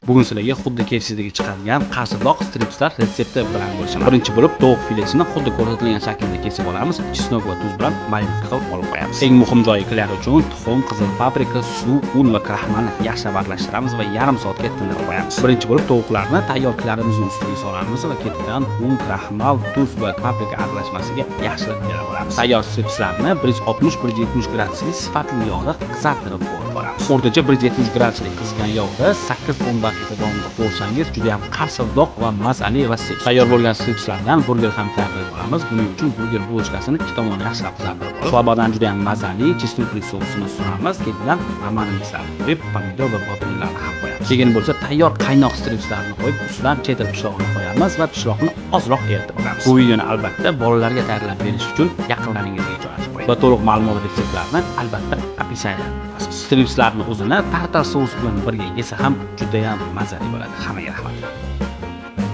Bugun sizlarga xuddi KFC'dagi chiqadigan qarsiqdoq stripslar retsepti bilan bo'lishaman. Birinchi bo'lib tovuq filesini xuddi ko'rsatilgan shaklda kesib olamiz. Chesnok va tuz bilan marinad qilib olib qo'yamiz. Eng muhim joyi klar uchun tuxum, qizil paprika, suv, un va kraxmalni yaxshilab aralashtiramiz va yarim soatga tindirib qo'yamiz. Birinchi bo'lib tovuqlarni tayyor klarimizning ustiga solamiz va ketidan un, kraxmal, tuz va paprika aralashmasiga yaxshilab yig'ib olamiz. Tayyor stripslarni 160-170 gradusli sifatli yog'da qizartirib olamiz. O'rtacha 170 gradusli qizgan yog'da 8-10 daqiqa davomida qo'ysangiz juda ham qarsiqdoq va mazali va sev. Tayyor bo'lgan stripslardan burger ham tayyorlab olamiz. Buning uchun burger bulochkasini ikki tomoni yaxshilab qizartirib olib, slobodan juda ham mazali chesnokli sosini suramiz. Ketidan romaningizni qo'yib, pomidor va botinlarni ham qo'yamiz. Keyin bo'lsa tayyor qaynoq stripslarni qo'yib, ustidan cheddar pishloqni qo'yamiz va pishloqni ozroq eritib olamiz. Bu videoni albatta bolalarga tayyorlab berish uchun yaqinlaringizga joylashib qo'ying. Va to'liq ma'lumot retseptlarni albatta opisiyaga stripslarni o'zini tartar sos bilan birga yesa ham juda ham mazali bo'ladi. Hammaga rahmat.